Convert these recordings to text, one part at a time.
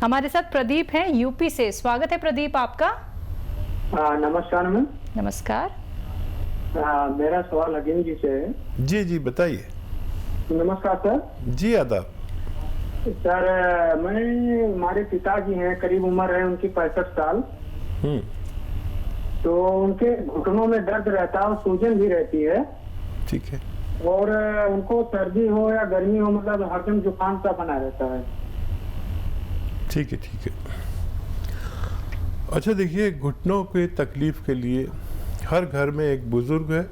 हमारे साथ प्रदीप हैं यूपी से। स्वागत है प्रदीप आपका। नमस्कार मैम। नमस्कार। मेरा सवाल अजीम जी से है। जी जी बताइए। नमस्कार सर। जी आदाब। सर हमारे पिताजी हैं, करीब उम्र है उनकी 65 साल। तो उनके घुटनों में दर्द रहता है और सूजन भी रहती है। ठीक है। और उनको सर्दी हो या गर्मी हो, मतलब हरदम जुकाम सा बना रहता है। ठीक है ठीक है। अच्छा देखिए, घुटनों के तकलीफ के लिए हर घर में एक बुज़ुर्ग है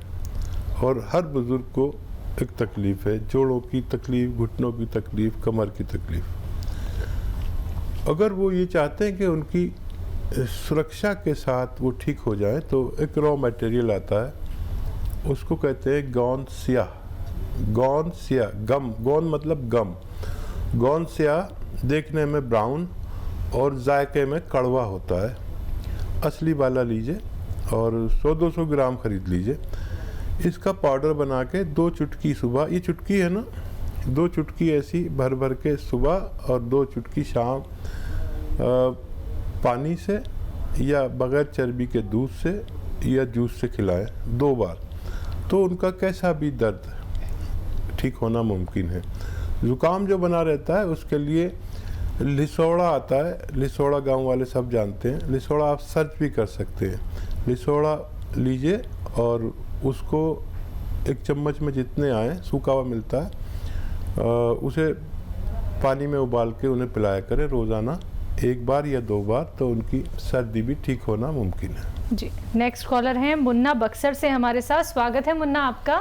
और हर बुज़ुर्ग को एक तकलीफ़ है। जोड़ों की तकलीफ़, घुटनों की तकलीफ़, कमर की तकलीफ़। अगर वो ये चाहते हैं कि उनकी सुरक्षा के साथ वो ठीक हो जाए तो एक रॉ मटेरियल आता है, उसको कहते हैं गौन स्याह। गौन स्याह, गम, गौन मतलब गम। गौन स्याह देखने में ब्राउन और जायके में कड़वा होता है। असली वाला लीजिए और 100-200 ग्राम ख़रीद लीजिए। इसका पाउडर बना के 2 चुटकी सुबह, ये चुटकी है ना, 2 चुटकी ऐसी भर भर के सुबह और 2 चुटकी शाम पानी से या बग़ैर चर्बी के दूध से या जूस से खिलाएं 2 बार, तो उनका कैसा भी दर्द ठीक होना मुमकिन है। ज़ुकाम जो बना रहता है उसके लिए लिसोड़ा आता है। लिसोड़ा गांव वाले सब जानते हैं। लिसोड़ा आप सर्च भी कर सकते हैं। लिसोड़ा लीजिए और उसको 1 चम्मच में जितने आए, सूखा हुआ मिलता है, उसे पानी में उबाल के उन्हें पिलाया करें रोज़ाना 1 बार या 2 बार, तो उनकी सर्दी भी ठीक होना मुमकिन है। जी। नेक्स्ट कॉलर हैं मुन्ना बक्सर से हमारे साथ। स्वागत है मुन्ना आपका।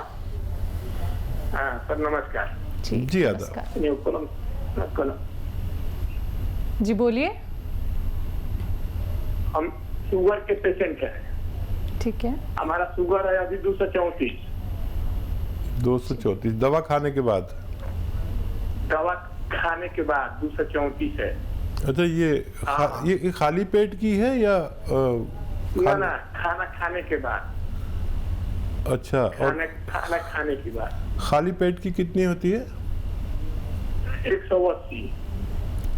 सर नमस्कार। जी आदाब। जी बोलिए। हम शुगर के पेशेंट हैं। ठीक है। हमारा शुगर है अभी 234। 234 दवा खाने के बाद? दवा खाने के बाद 234 है। अच्छा, ये खाली पेट की है या ना खाना खाने के बाद? अच्छा। खाना खाने के बाद खाली पेट की कितनी होती है? 180।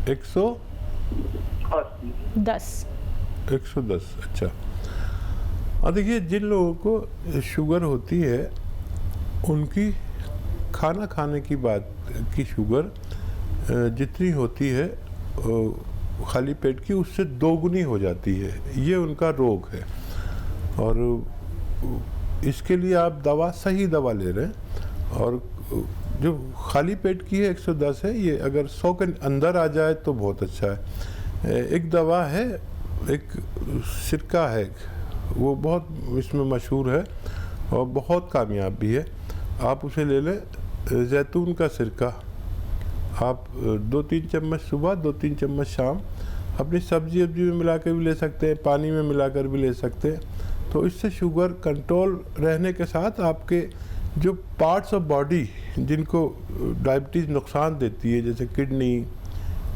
110। अच्छा। और देखिए, जिन लोगों को शुगर होती है उनकी खाना खाने की बाद की शुगर जितनी होती है खाली पेट की, उससे 2 गुनी हो जाती है। ये उनका रोग है और इसके लिए आप सही दवा ले रहे हैं। और जो खाली पेट की है 110 है, ये अगर 100 के अंदर आ जाए तो बहुत अच्छा है। एक दवा है, एक सिरका है, वो बहुत इसमें मशहूर है और बहुत कामयाब भी है। आप उसे ले लें, जैतून का सिरका। आप 2-3 चम्मच सुबह, 2-3 चम्मच शाम अपनी सब्जी में मिला कर भी ले सकते हैं, पानी में मिलाकर भी ले सकते हैं। तो इससे शुगर कंट्रोल रहने के साथ आपके जो पार्ट्स ऑफ बॉडी जिनको डायबिटीज़ नुकसान देती है, जैसे किडनी,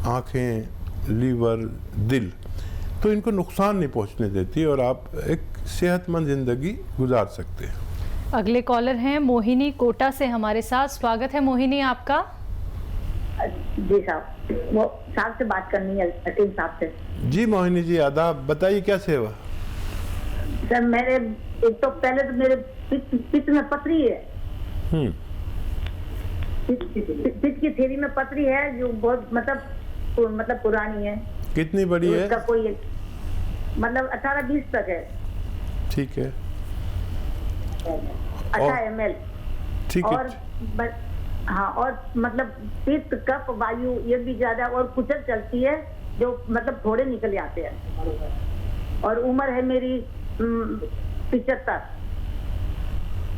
आँखें, लीवर, दिल, तो इनको नुकसान नहीं पहुंचने देती और आप एक सेहतमंद ज़िंदगी गुजार सकते हैं। अगले कॉलर हैं मोहिनी कोटा से हमारे साथ। स्वागत है मोहिनी आपका। जी साहब, वो साहब से बात करनी है, अतीम साहब से। जी मोहिनी जी आदाब, बताइए क्या सेवा? सर मेरे एक तो पहले तो मेरे पित्त में पथरी है। पित्त की थैली में पथरी है जो बहुत मतलब पुरानी है। कितनी बड़ी है? उसका कोई मतलब 18-20 तक है। ठीक है। 18 ml। ठीक है। और हाँ, और मतलब पित्त, कफ, वायु ये भी ज्यादा और कुचल चलती है जो मतलब थोड़े निकल जाते हैं। और उम्र है मेरी 75।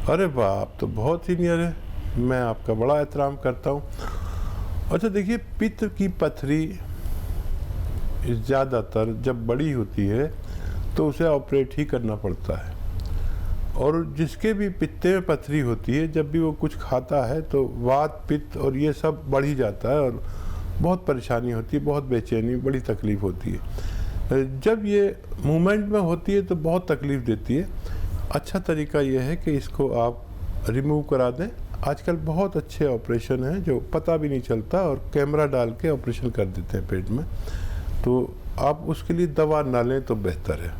अरे वाह, आप तो बहुत सीनियर है। मैं आपका बड़ा एहतराम करता हूँ। अच्छा देखिए, पित्त की पथरी ज़्यादातर जब बड़ी होती है तो उसे ऑपरेट ही करना पड़ता है। और जिसके भी पित्ते में पथरी होती है, जब भी वो कुछ खाता है तो वात, पित्त और ये सब बढ़ ही जाता है और बहुत परेशानी होती है, बहुत बेचैनी, बड़ी तकलीफ़ होती है। जब ये मूवमेंट में होती है तो बहुत तकलीफ़ देती है। अच्छा तरीका यह है कि इसको आप रिमूव करा दें। आजकल बहुत अच्छे ऑपरेशन हैं जो पता भी नहीं चलता और कैमरा डाल के ऑपरेशन कर देते हैं पेट में। तो आप उसके लिए दवा ना लें तो बेहतर है।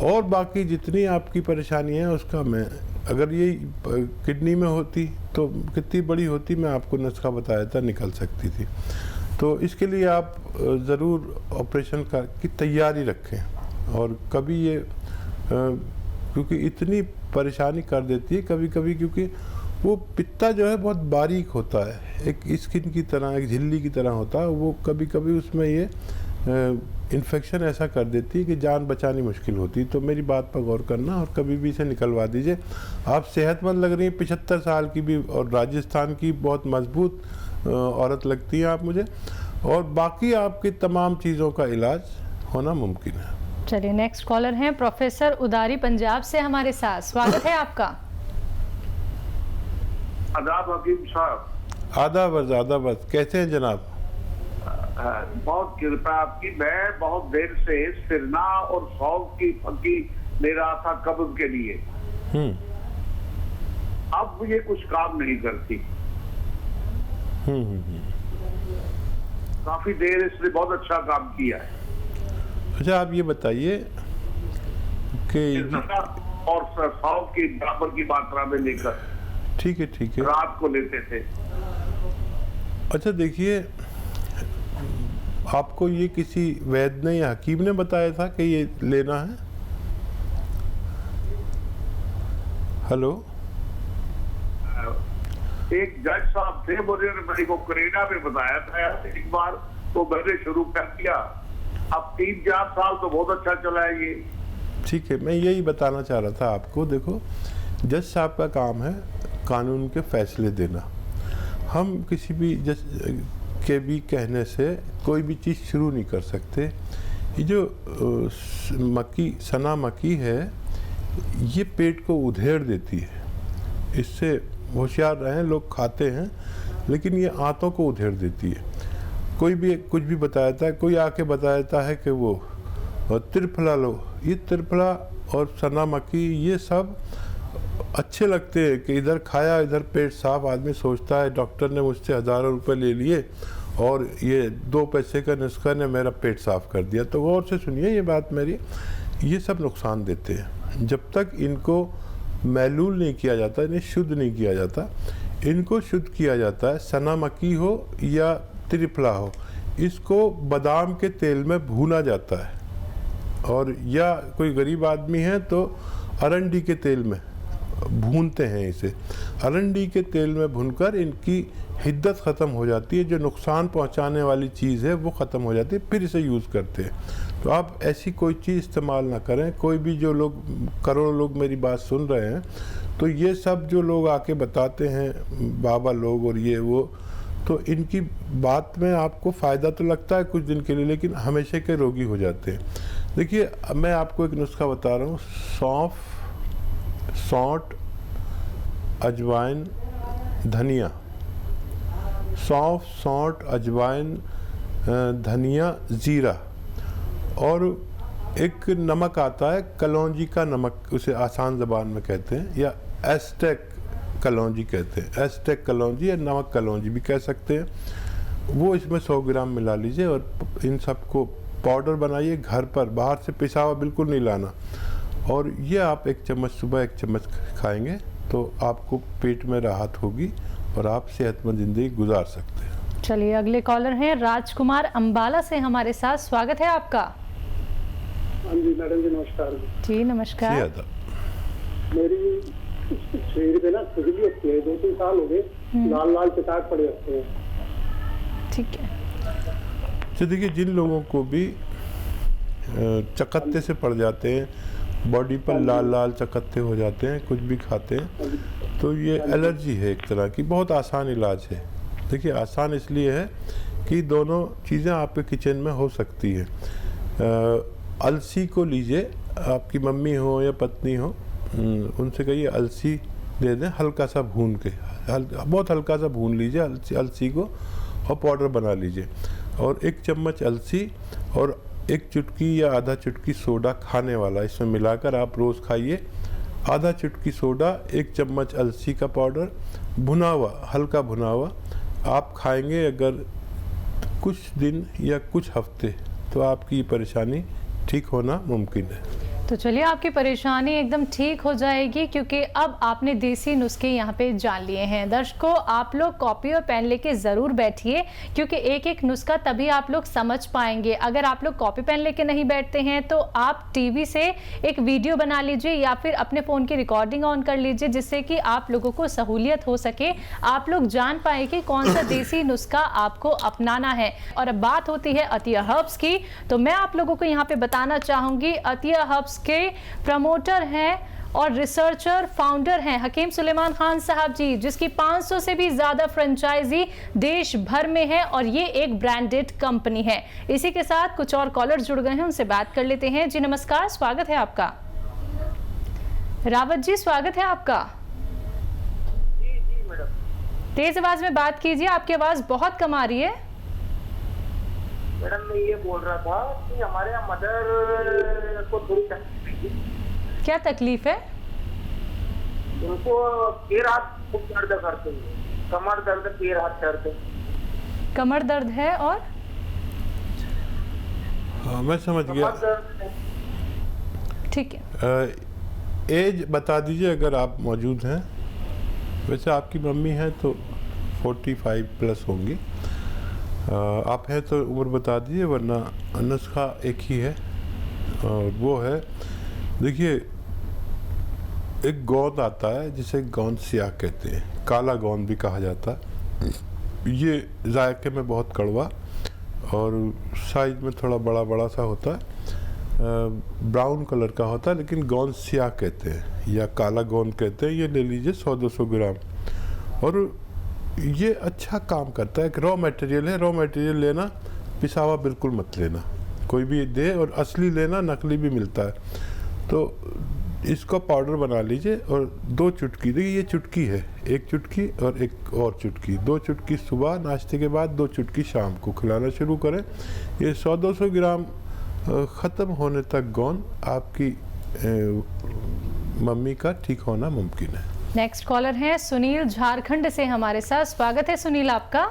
और बाकी जितनी आपकी परेशानी है उसका मैं, अगर ये किडनी में होती तो कितनी बड़ी होती, मैं आपको नुस्खा बताया था, निकल सकती थी। तो इसके लिए आप ज़रूर ऑपरेशन की तैयारी रखें। और कभी ये क्योंकि इतनी परेशानी कर देती है कभी कभी, क्योंकि वो पित्ता जो है बहुत बारीक होता है, एक स्किन की तरह, एक झिल्ली की तरह होता है, वो कभी कभी उसमें ये इन्फेक्शन ऐसा कर देती है कि जान बचानी मुश्किल होती है। तो मेरी बात पर गौर करना और कभी भी इसे निकलवा दीजिए। आप सेहतमंद लग रही हैं, 75 साल की भी, और राजस्थान की बहुत मजबूत औरत लगती हैं आप मुझे, और बाकी आपकी तमाम चीज़ों का इलाज होना मुमकिन है। चलिए नेक्स्ट कॉलर हैं प्रोफेसर उदारी पंजाब से हमारे साथ, स्वागत है आपका। आदाब हकीम साहब। आदाब, कैसे हैं जनाब? बहुत कृपा आपकी। मैं बहुत देर से सिरना और सौंफ की फकी ले रहा था कब्ज के लिए। अब ये कुछ काम नहीं करती। काफी देर इसने बहुत अच्छा काम किया है। अच्छा, आप ये बताइए कि और सौंफ की बराबर की मात्रा में लेकर, ठीक है, रात को लेते थे। अच्छा देखिए, आपको ये किसी वैद्य ने या हकीम ने बताया था कि ये लेना है? हेलो, एक जज साहब थे, मुझे मेरे को करीना में बताया था एक बार, तो मैंने शुरू कर दिया। अब 3-4 साल तो बहुत अच्छा चला है ये। ठीक है, मैं यही बताना चाह रहा था आपको। देखो, जज साहब का काम है कानून के फैसले देना। हम किसी भी जज के भी कहने से कोई भी चीज़ शुरू नहीं कर सकते। ये जो सना मक्की है, ये पेट को उधेड़ देती है। इससे होशियार रहें, लोग खाते हैं, लेकिन ये आंतों को उधेड़ देती है। कोई भी कुछ भी बताता है, कोई आके बताता है कि वो त्रिफला लो। ये त्रिफला और सना मक्की ये सब अच्छे लगते हैं कि इधर खाया इधर पेट साफ। आदमी सोचता है डॉक्टर ने मुझसे हज़ारों रुपए ले लिए और ये 2 पैसे का नुस्खा ने मेरा पेट साफ कर दिया। तो गौर से सुनिए ये बात मेरी, ये सब नुकसान देते हैं। जब तक इनको महलूल नहीं किया जाता, इन्हें शुद्ध नहीं किया जाता, इनको शुद्ध किया जाता है। सना मक्की हो या त्रिफला हो, इसको बादाम के तेल में भूना जाता है, और या कोई गरीब आदमी है तो अरंडी के तेल में भूनते हैं इसे। अरंडी के तेल में भूनकर इनकी हिद्दत ख़त्म हो जाती है, जो नुकसान पहुंचाने वाली चीज़ है वो ख़त्म हो जाती है, फिर इसे यूज़ करते हैं। तो आप ऐसी कोई चीज़ इस्तेमाल ना करें। कोई भी जो लोग, करोड़ों लोग मेरी बात सुन रहे हैं, तो ये सब जो लोग आके बताते हैं, बाबा लोग और ये वो, तो इनकी बात में आपको फ़ायदा तो लगता है कुछ दिन के लिए, लेकिन हमेशा के रोगी हो जाते हैं। देखिए, मैं आपको एक नुस्खा बता रहा हूँ। सौंफ, सौंठ, अजवाइन, धनिया। सौंफ, सौंठ, अजवाइन, धनिया, ज़ीरा, और एक नमक आता है कलौंजी का नमक, उसे आसान ज़बान में कहते हैं, या एस्टेक कलौंजी कहते हैं। एस्टेक कलौंजी या नमक कलौंजी भी कह सकते हैं। वो इसमें 100 ग्राम मिला लीजिए और इन सबको पाउडर बनाइए घर पर, बाहर से पिसा हुआ बिल्कुल नहीं लाना। और ये आप 1 चम्मच सुबह 1 चम्मच खाएंगे तो आपको पेट में राहत होगी और आप सेहतमंद ज़िंदगी गुजार सकते हैं। चलिए अगले कॉलर हैं राजकुमार अंबाला से हमारे साथ, स्वागत है आपका। हाँ जी मैडम जी, नमस्कार जी। नमस्कार। मेरी शरीर पे ना खुजली होती है, 2-3 साल हो गए, लाल लाल चटाक पड़े होते हैं। ठीक है। तो देखिए, जिन लोगों को भी चकत्ते से पड़ जाते हैं, बॉडी पर लाल लाल चकत्ते हो जाते हैं, कुछ भी खाते हैं, तो ये एलर्जी है एक तरह की। बहुत आसान इलाज है। देखिए, आसान इसलिए है कि दोनों चीज़ें आपके किचन में हो सकती है। अलसी को लीजिए, आपकी मम्मी हो या पत्नी हो, उनसे कहिए अलसी दे दें, हल्का सा भून के, बहुत हल्का सा भून लीजिए अलसी को और पाउडर बना लीजिए। और 1 चम्मच अलसी और 1 चुटकी या आधा चुटकी सोडा खाने वाला इसमें मिलाकर आप रोज़ खाइए। आधा चुटकी सोडा, 1 चम्मच अलसी का पाउडर, भुना हुआ, हल्का भुना हुआ आप खाएंगे। अगर कुछ दिन या कुछ हफ्ते तो आपकी परेशानी ठीक होना मुमकिन है। तो चलिए आपकी परेशानी एकदम ठीक हो जाएगी, क्योंकि अब आपने देसी नुस्खे यहाँ पे जान लिए हैं। दर्शकों, आप लोग कॉपी और पेन लेके ज़रूर बैठिए, क्योंकि एक एक नुस्खा तभी आप लोग समझ पाएंगे। अगर आप लोग कॉपी पेन लेके नहीं बैठते हैं तो आप टीवी से एक वीडियो बना लीजिए या फिर अपने फ़ोन की रिकॉर्डिंग ऑन कर लीजिए, जिससे कि आप लोगों को सहूलियत हो सके, आप लोग जान पाए कि कौन सा देसी नुस्खा आपको अपनाना है। और अब बात होती है अतिया हर्ब्स की, तो मैं आप लोगों को यहाँ पे बताना चाहूँगी, अतिया हर्ब्स के प्रमोटर हैं और रिसर्चर फाउंडर हैं हकीम सुलेमान खान साहब जी, जिसकी 500 से भी ज्यादा फ्रेंचाइजी देश भर में है और ये एक ब्रांडेड कंपनी है। इसी के साथ कुछ और कॉलर जुड़ गए हैं, उनसे बात कर लेते हैं। जी नमस्कार, स्वागत है आपका। रावत जी, स्वागत है आपका। जी मैडम। तेज आवाज में बात कीजिए, आपकी आवाज बहुत कम आ रही है। मैडम मैं ये बोल रहा था कि हमारे यहाँ मदर को थोड़ी तकलीफ है। क्या तकलीफ है? उनको पैर हाथ खूब दर्द करते हैं, कमर दर्द, पैर हाथ दर्द। कमर दर्द है और हाँ, मैं समझ गया। कमर दर्द है। ठीक है। एज बता दीजिए अगर आप मौजूद हैं। वैसे आपकी मम्मी हैं तो 45 प्लस होंगी। आप हैं तो उम्र बता दीजिए, वरना नुस्खा एक ही है और वो है, देखिए एक गोंद आता है जिसे गोंद सियाह कहते हैं, काला गोंद भी कहा जाता है। ये जायके में बहुत कड़वा और साइज में थोड़ा बड़ा बड़ा सा होता है, ब्राउन कलर का होता है, लेकिन गोंद सियाह कहते हैं या काला गोंद कहते हैं। ये ले लीजिए 100-200 ग्राम। और ये अच्छा काम करता है। एक रॉ मटेरियल है, रॉ मटेरियल लेना, पिसावा बिल्कुल मत लेना, कोई भी दे, और असली लेना, नकली भी मिलता है। तो इसको पाउडर बना लीजिए और 2 चुटकी, देखिए ये चुटकी है, 1 चुटकी और एक और चुटकी, 2 चुटकी सुबह नाश्ते के बाद, 2 चुटकी शाम को खिलाना शुरू करें। ये 100-200 ग्राम ख़त्म होने तक गोंद आपकी मम्मी का ठीक होना मुमकिन है। नेक्स्ट कॉलर हैं सुनील, झारखंड से हमारे साथ। स्वागत है सुनील आपका।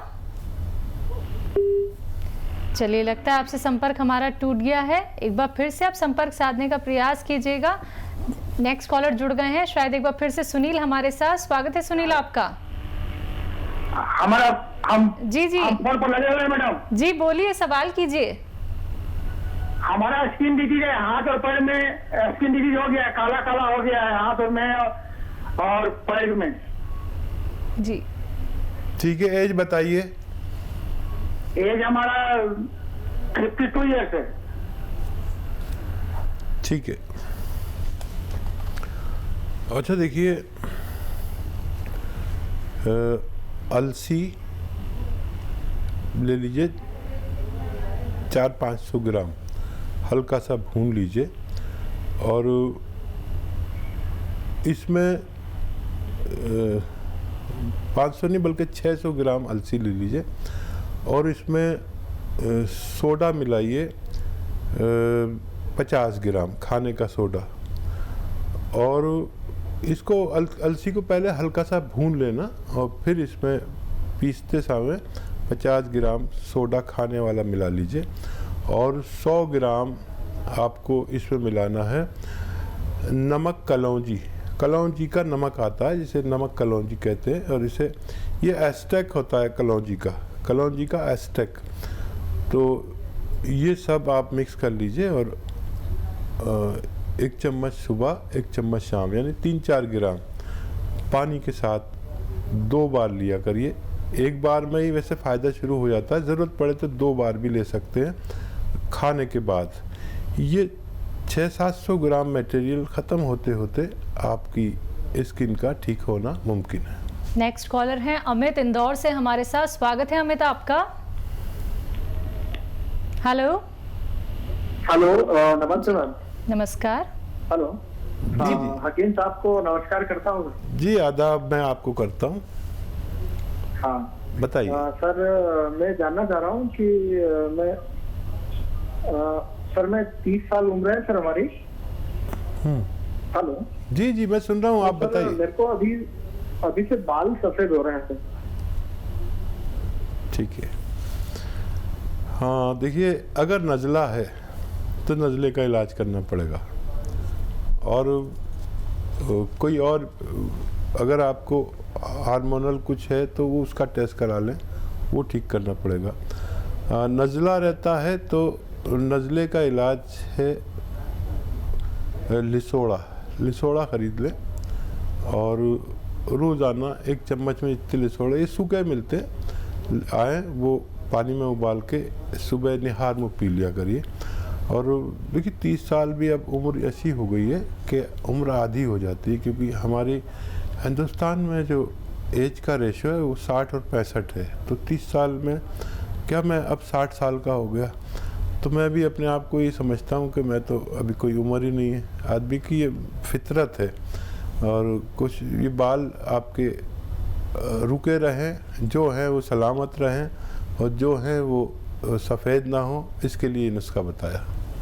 चलिए, लगता है आपसे संपर्क हमारा टूट गया है। एक बार फिर से आप संपर्क साधने का प्रयास कीजिएगा। नेक्स्ट कॉलर जुड़ गए हैं, शायद एक बार फिर से सुनील हमारे साथ। स्वागत है सुनील आपका। हमारा हम जी जी हम फोन पर लगे हुए हैं मैडम। जी बोलिए, सवाल कीजिए। हमारा स्किन डिजीज है, हाथ और पैर में स्किन डिजीज हो गया है, काला काला हो गया है हाथ और में और पैर में। जी ठीक है, एज बताइए। एज हमारा 52 ईयर्स है। ठीक है। अच्छा देखिए, अलसी ले लीजिए 400-500 ग्राम, हल्का सा भून लीजिए और इसमें 500 नहीं बल्कि 600 ग्राम अलसी ले लीजिए और इसमें सोडा मिलाइए 50 ग्राम खाने का सोडा, और इसको अलसी को पहले हल्का सा भून लेना और फिर इसमें पीसते समय 50 ग्राम सोडा खाने वाला मिला लीजिए और 100 ग्राम आपको इसमें मिलाना है नमक कलौंजी। कलौंजी का नमक आता है जिसे नमक कलौंजी कहते हैं, और इसे ये एस्टेक होता है कलौंजी का एस्टेक। तो ये सब आप मिक्स कर लीजिए और 1 चम्मच सुबह 1 चम्मच शाम, यानी 3-4 ग्राम पानी के साथ 2 बार लिया करिए। एक बार में ही वैसे फ़ायदा शुरू हो जाता है, ज़रूरत पड़े तो 2 बार भी ले सकते हैं खाने के बाद। ये 600-700 ग्राम मटेरियल ख़त्म होते होते आपकी स्किन का ठीक होना मुमकिन है। नेक्स्ट कॉलर हैं अमित, इंदौर से हमारे साथ। स्वागत है अमित आपका। हेलो हेलो, नमस्ते मैम। नमस्कार। हेलो जी जी हकीम साहब को नमस्कार करता हूँ। जी, आदाब मैं आपको करता हूँ। हाँ बताइए। सर, मैं जानना चाह रहा हूँ कि सर मैं 30 साल उम्र है सर हमारी। हेलो। जी जी मैं सुन रहा हूँ, आप बताइए। मेरे को अभी से बाल सफेद हो रहे हैं सर। ठीक है। हाँ देखिए, अगर नज़ला है तो नज़ले का इलाज करना पड़ेगा, और कोई और अगर आपको हार्मोनल कुछ है तो वो उसका टेस्ट करा लें, वो ठीक करना पड़ेगा। नज़ला रहता है तो नज़ले का इलाज है लिसोड़ा ख़रीद लें, और रोज़ाना 1 चम्मच में इतने लिसोड़े, ये सूखे मिलते आए, वो पानी में उबाल के सुबह निहार में पी लिया करिए। और देखिए 30 साल भी अब उम्र ऐसी हो गई है कि उम्र आधी हो जाती है, क्योंकि हमारी हिंदुस्तान में जो एज का रेशो है वो 60 और 65 है। तो 30 साल में क्या मैं अब 60 साल का हो गया, तो मैं भी अपने आप को ये समझता हूँ कि मैं तो अभी कोई उम्र ही नहीं है। आदमी की ये फितरत है, और कुछ ये बाल आपके रुके रहें, जो हैं वो सलामत रहें, और जो हैं वो सफ़ेद ना हो, इसके लिए नुस्खा बताया।